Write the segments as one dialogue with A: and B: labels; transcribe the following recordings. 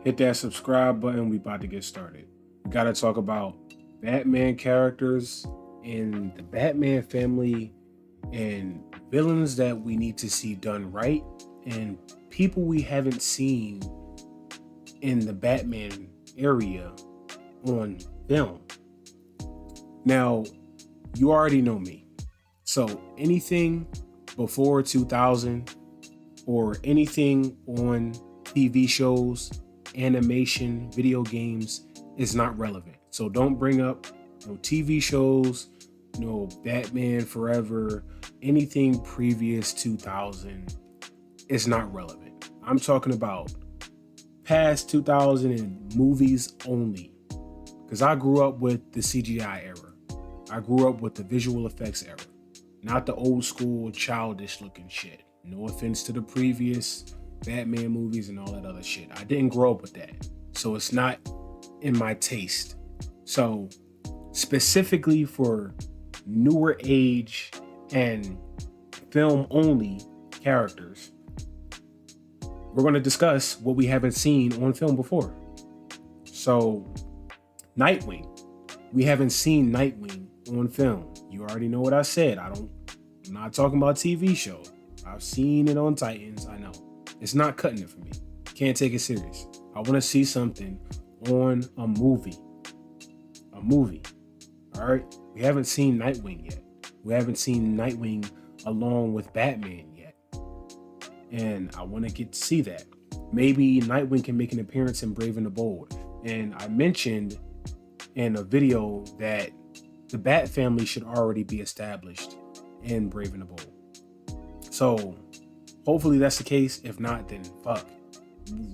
A: Hit that subscribe button. We about to get started. We got to talk about Batman characters in the Batman family and villains that we need to see done right and people we haven't seen in the Batman area on film. Now, you already know me. So anything before 2000 or anything on TV shows, animation, video games is not relevant. So don't bring up no TV shows, no Batman Forever, anything previous 2000 is not relevant. I'm talking about past 2000 and movies only. Because I grew up with the CGI era. I grew up with the visual effects era, not the old school childish looking shit. No offense to the previous Batman movies and all that other shit. I didn't grow up with that. So it's not in my taste. So specifically for newer age and film only characters, we're going to discuss what we haven't seen on film before. So Nightwing. We haven't seen Nightwing on film. You already know what I said. I'm not talking about TV show. I've seen it on Titans. I know. It's not cutting it for me. Can't take it serious. I want to see something on a movie. A movie. All right? We haven't seen Nightwing yet. We haven't seen Nightwing along with Batman yet. And I want to get to see that. Maybe Nightwing can make an appearance in Brave and the Bold. And I mentioned in a video that the Bat family should already be established in Brave and the Bold. So hopefully that's the case. If not, then fuck.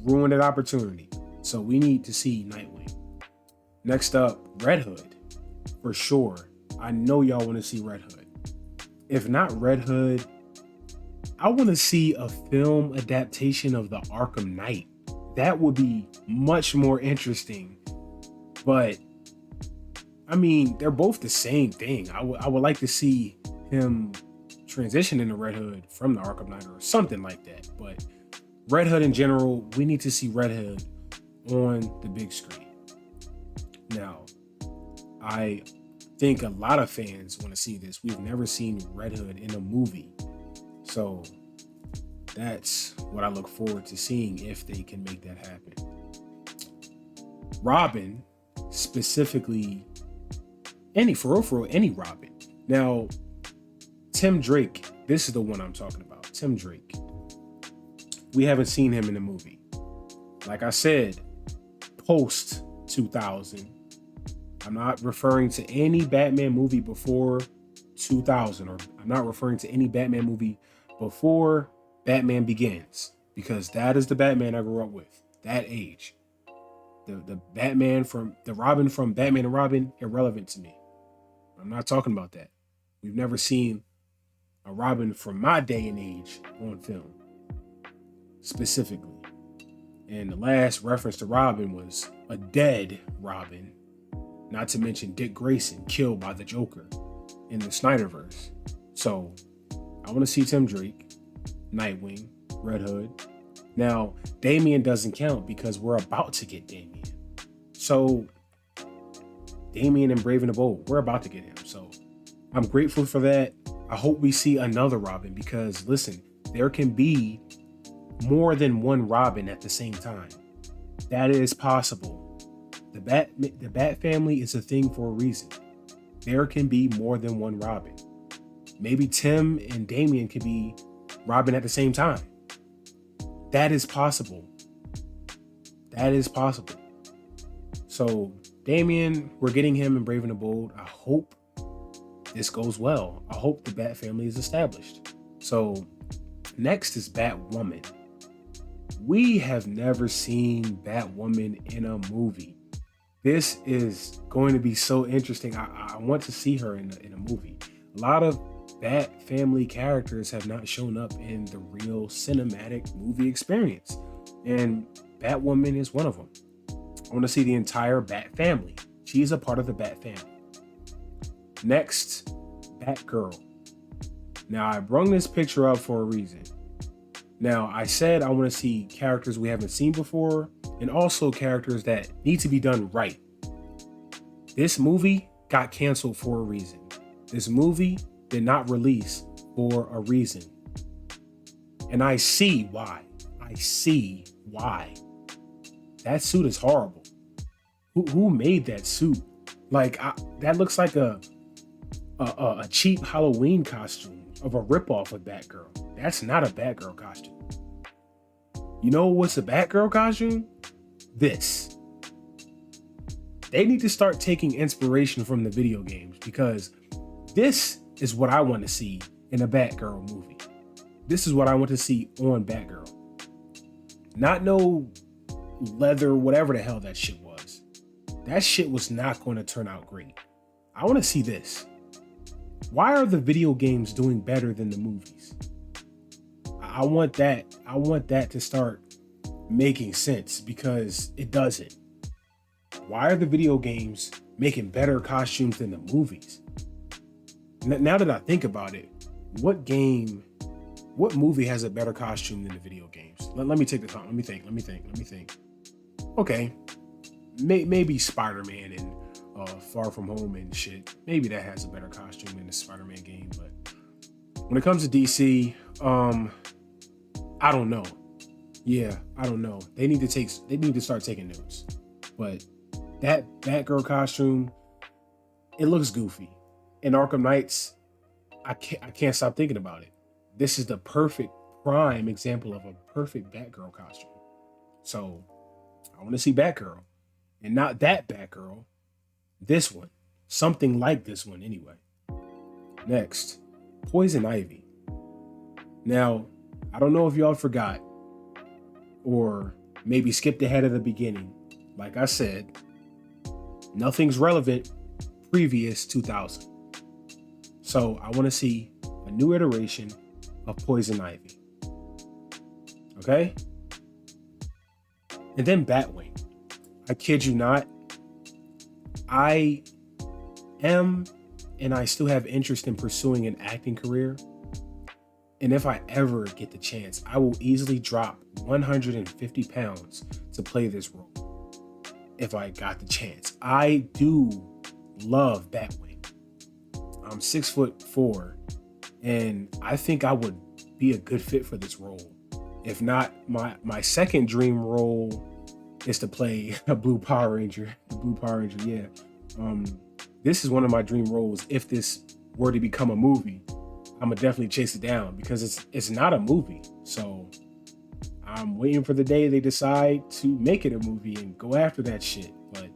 A: Ruined that opportunity. So we need to see Nightwing. Next up, Red Hood. For sure. I know y'all want to see Red Hood. If not Red Hood, I want to see a film adaptation of the Arkham Knight. That would be much more interesting. But I mean, they're both the same thing. I would like to see him transition into Red Hood from the Arkham Knight or something like that. But Red Hood in general, we need to see Red Hood on the big screen. Now, I think a lot of fans want to see this. We've never seen Red Hood in a movie. So that's what I look forward to seeing if they can make that happen. Robin, specifically, any Robin. Now, Tim Drake, this is the one I'm talking about. Tim Drake. We haven't seen him in the movie. Like I said, post 2000. I'm not referring to any Batman movie before 2000, or I'm not referring to any Batman movie before Batman Begins, because that is the Batman I grew up with, that age. The Robin from Batman and Robin, irrelevant to me. I'm not talking about that. We've never seen a Robin from my day and age on film, specifically. And the last reference to Robin was a dead Robin, not to mention Dick Grayson killed by the Joker in the Snyderverse. So I want to see Tim Drake, Nightwing, Red Hood. Now, Damian doesn't count because we're about to get Damian. So Damian and Brave and the Bold, we're about to get him. So I'm grateful for that. I hope we see another Robin because, listen, there can be more than one Robin at the same time. That is possible. The Bat family is a thing for a reason. There can be more than one Robin. Maybe Tim and Damian can be Robin at the same time. That is possible. That is possible. So Damian, we're getting him in Brave and the Bold. I hope this goes well. I hope the Bat family is established. So next is Batwoman. We have never seen Batwoman in a movie. This is going to be so interesting. I want to see her in a movie. A lot of Bat family characters have not shown up in the real cinematic movie experience. And Batwoman is one of them. I want to see the entire Bat family. She's a part of the Bat family. Next, Batgirl. Now, I brung this picture up for a reason. Now, I said I want to see characters we haven't seen before, and also characters that need to be done right. This movie got canceled for a reason. This movie did not release for a reason. And I see why. I see why. That suit is horrible. Who made that suit? Like, that looks like a cheap Halloween costume of a ripoff of Batgirl. That's not a Batgirl costume. You know what's a Batgirl costume? This. They need to start taking inspiration from the video games, because this is what I want to see in a Batgirl movie. This is what I want to see on Batgirl. Not no leather, whatever the hell that shit was. That shit was not going to turn out great. I want to see this. Why are the video games doing better than the movies? I want that to start making sense, because it doesn't. Why are the video games making better costumes than the movies? Now that I think about it, what movie has a better costume than the video games? Let me take the time. Let me think. Okay. Maybe Spider-Man and Far From Home and shit. Maybe that has a better costume than the Spider-Man game. But when it comes to DC, I don't know. Yeah, I don't know. They need to start taking notes. But that Batgirl costume, it looks goofy. In Arkham Knights, I can't stop thinking about it. This is the perfect prime example of a perfect Batgirl costume. So I want to see Batgirl, and not that Batgirl, this one, something like this one anyway. Next, Poison Ivy. Now, I don't know if y'all forgot or maybe skipped ahead of the beginning. Like I said, nothing's relevant previous 2000. So I want to see a new iteration of Poison Ivy. Okay? And then Batwing. I kid you not. I am, and I still have interest in pursuing an acting career. And if I ever get the chance, I will easily drop 150 pounds to play this role. If I got the chance. I do love Batwing. I'm 6'4", and I think I would be a good fit for this role. If not, my second dream role is to play a Blue Power Ranger. The Blue Power Ranger, yeah. This is one of my dream roles. If this were to become a movie, I'm gonna definitely chase it down, because it's not a movie. So I'm waiting for the day they decide to make it a movie and go after that shit. But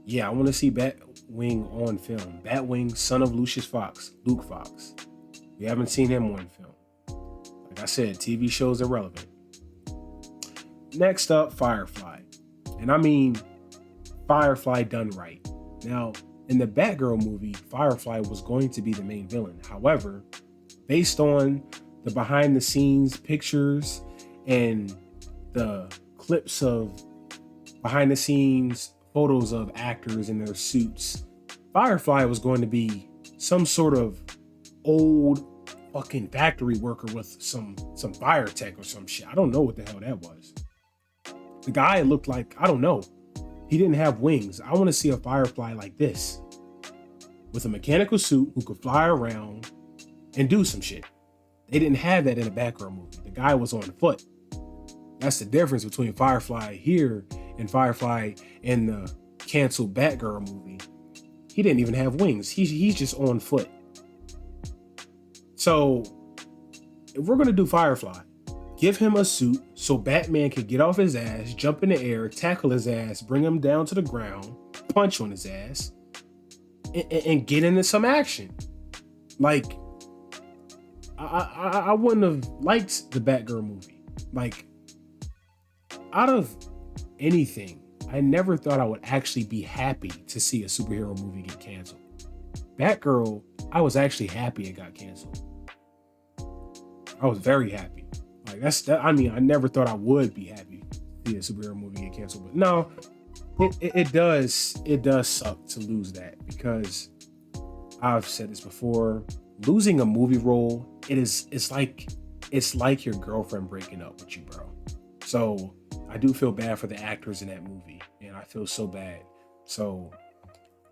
A: yeah, I want to see Batwing on film. Batwing, son of Lucius Fox, Luke Fox. We haven't seen him on film. Like I said, TV shows are relevant. Next up, Firefly. And I mean Firefly done right. Now, in the Batgirl movie, Firefly was going to be the main villain. However, based on the behind the scenes pictures and the clips of behind the scenes photos of actors in their suits, Firefly was going to be some sort of old fucking factory worker with some fire tech or some shit. I don't know what the hell that was. The guy looked like, I don't know. He didn't have wings. I want to see a Firefly like this, with a mechanical suit who could fly around and do some shit. They didn't have that in a Batgirl movie. The guy was on foot. That's the difference between Firefly here and Firefly in the canceled Batgirl movie. He didn't even have wings. He's just on foot. So if we're gonna do Firefly, give him a suit so Batman can get off his ass, jump in the air, tackle his ass, bring him down to the ground, punch on his ass, and get into some action. Like, I wouldn't have liked the Batgirl movie. Like, out of anything, I never thought I would actually be happy to see a superhero movie get canceled. Batgirl, I was actually happy it got canceled. I was very happy. Like, I never thought I would be happy to see a superhero movie get canceled. But no, it does suck to lose that, because I've said this before. Losing a movie role, it's like your girlfriend breaking up with you, bro. So I do feel bad for the actors in that movie, and I feel so bad. So,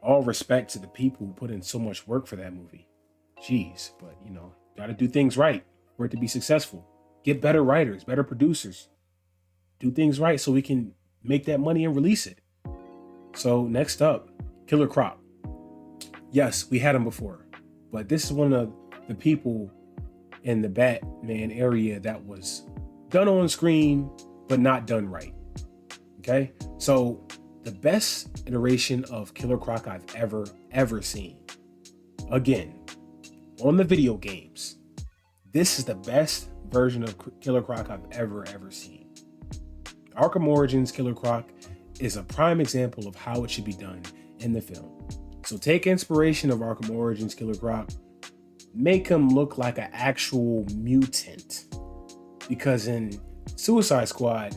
A: all respect to the people who put in so much work for that movie. Jeez, but got to do things right for it to be successful. Get better writers, better producers. Do things right so we can make that money and release it. So, next up, Killer Croc. Yes, we had him before, but this is one of the people in the Batman area that was done on screen, but not done right. Okay, so the best iteration of Killer Croc I've ever seen, again, on the video games, this is the best version of Killer Croc I've ever seen. Arkham Origins Killer Croc is a prime example of how it should be done in the film. So take inspiration of Arkham Origins Killer Croc, make him look like an actual mutant. Because in Suicide Squad,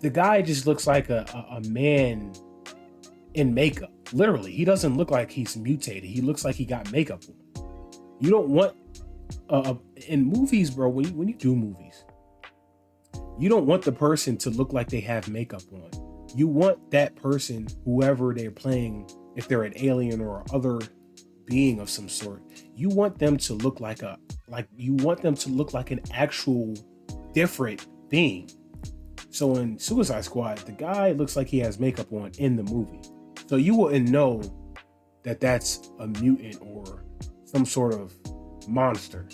A: the guy just looks like a man in makeup. Literally, he doesn't look like he's mutated. He looks like he got makeup on. You don't want, in movies, bro, when you do movies, you don't want the person to look like they have makeup on. You want that person, whoever they're playing, if they're an alien or other being of some sort, you want them to look like an actual different being. So in Suicide Squad, the guy looks like he has makeup on in the movie. So you wouldn't know that that's a mutant or some sort of monster.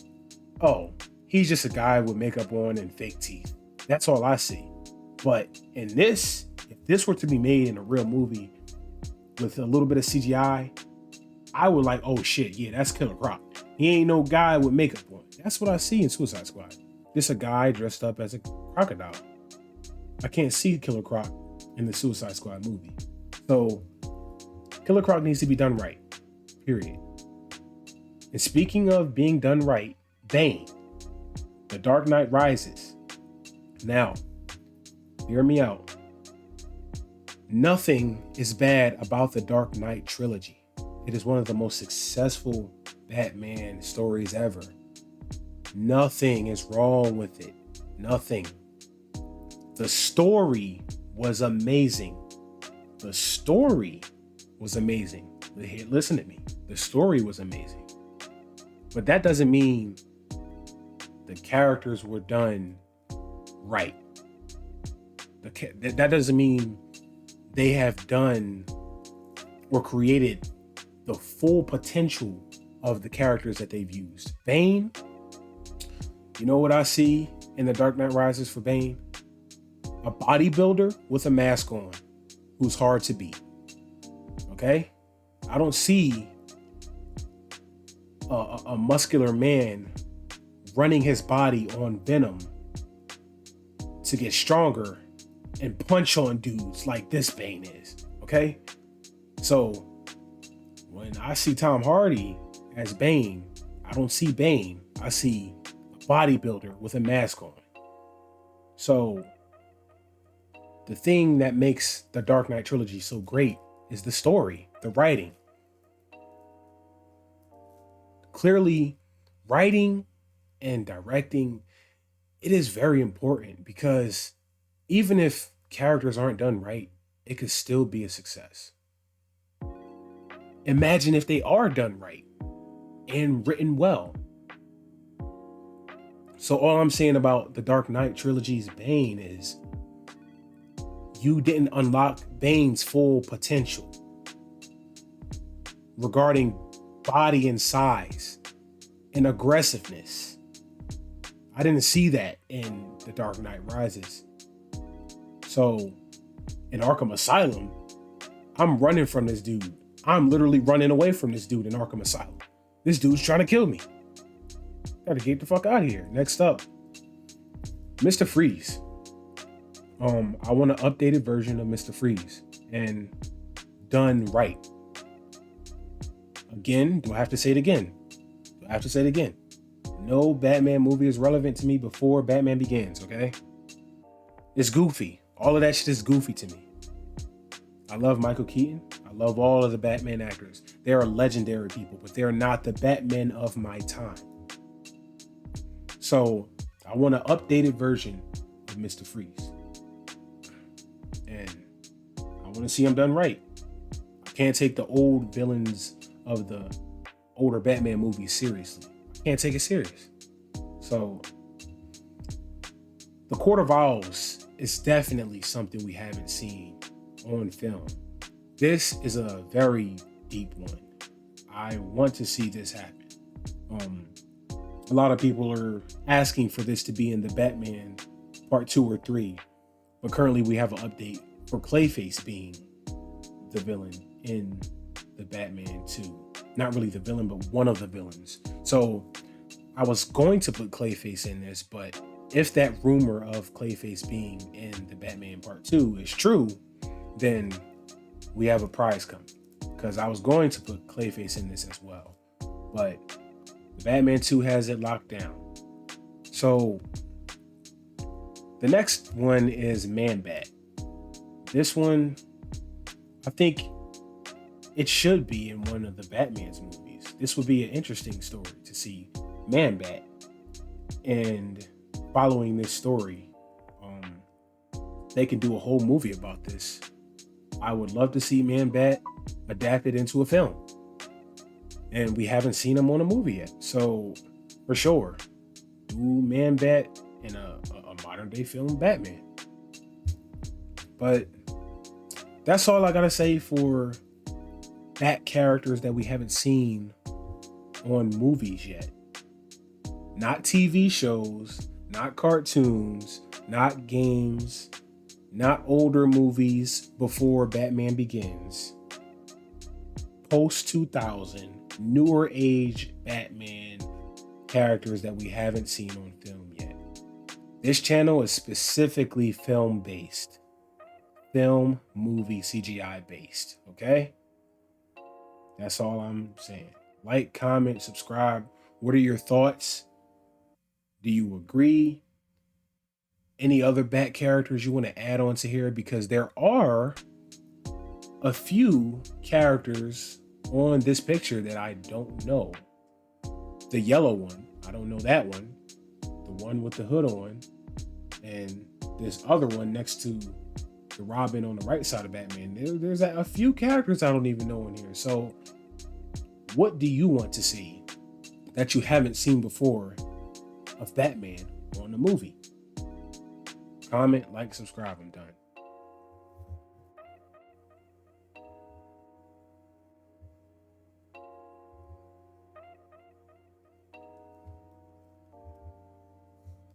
A: Oh, he's just a guy with makeup on and fake teeth. That's all I see. But in this, if this were to be made in a real movie with a little bit of CGI, I would like, oh shit, yeah, that's Killer Croc. He ain't no guy with makeup on. That's what I see in Suicide Squad. Just a guy dressed up as a crocodile. I can't see Killer Croc in the Suicide Squad movie. So Killer Croc needs to be done right, period. And speaking of being done right, Bane, The Dark Knight Rises. Now, hear me out. Nothing is bad about the Dark Knight trilogy. It is one of the most successful Batman stories ever. Nothing is wrong with it. Nothing. The story was amazing. The story was amazing. Listen to me. The story was amazing. But that doesn't mean the characters were done right. That doesn't mean they have done or created the full potential of the characters that they've used. Bane, you know what I see in The Dark Knight Rises for Bane? A bodybuilder with a mask on who's hard to beat. Okay? I don't see a muscular man running his body on venom to get stronger and punch on dudes like this Bane is. Okay? So when I see Tom Hardy as Bane, I don't see Bane. I see a bodybuilder with a mask on. So the thing that makes the Dark Knight trilogy so great is the story, the writing. Clearly, writing and directing, it is very important because even if characters aren't done right, it could still be a success. Imagine if they are done right and written well. So all I'm saying about the Dark Knight trilogy's Bane is you didn't unlock Bane's full potential regarding body and size and aggressiveness. I didn't see that in The Dark Knight Rises. So in Arkham Asylum, I'm running from this dude. I'm literally running away from this dude in Arkham Asylum. This dude's trying to kill me. Gotta get the fuck out of here. Next up, Mr. Freeze. I want an updated version of Mr. Freeze and done right. Again, do I have to say it again? Do I have to say it again? No Batman movie is relevant to me before Batman Begins, okay? It's goofy. All of that shit is goofy to me. I love Michael Keaton. I love all of the Batman actors. They are legendary people, but they are not the Batman of my time. So I want an updated version of Mr. Freeze. want to see them done right. I can't take the old villains of the older Batman movies seriously. I can't take it serious. So the Court of Owls is definitely something we haven't seen on film. This is a very deep one. I want to see this happen. A lot of people are asking for this to be in the Batman Part 2 or 3, but currently we have an update for Clayface being the villain in the Batman 2. Not really the villain, but one of the villains. So I was going to put Clayface in this, but if that rumor of Clayface being in the Batman Part 2 is true, then we have a prize coming. Because I was going to put Clayface in this as well, but the Batman 2 has it locked down. So the next one is Man-Bat. This one, I think it should be in one of the Batman's movies. This would be an interesting story to see Man-Bat. And following this story, they can do a whole movie about this. I would love to see Man-Bat adapted into a film. And we haven't seen him on a movie yet. So for sure, do Man-Bat in a modern day film Batman. But that's all I gotta say for Bat characters that we haven't seen on movies yet. Not TV shows, not cartoons, not games, not older movies before Batman Begins. Post 2000, newer age Batman characters that we haven't seen on film yet. This channel is specifically film based. Film, movie, CGI based, okay? That's all I'm saying. Like, comment, subscribe. What are your thoughts? Do you agree? Any other Bat characters you want to add on to here? Because there are a few characters on this picture that I don't know. The yellow one, I don't know that one. The one with the hood on. And this other one next to the Robin on the right side of Batman. There's a few characters I don't even know in here. So what do you want to see that you haven't seen before of Batman on the movie? Comment, like, subscribe. I'm done.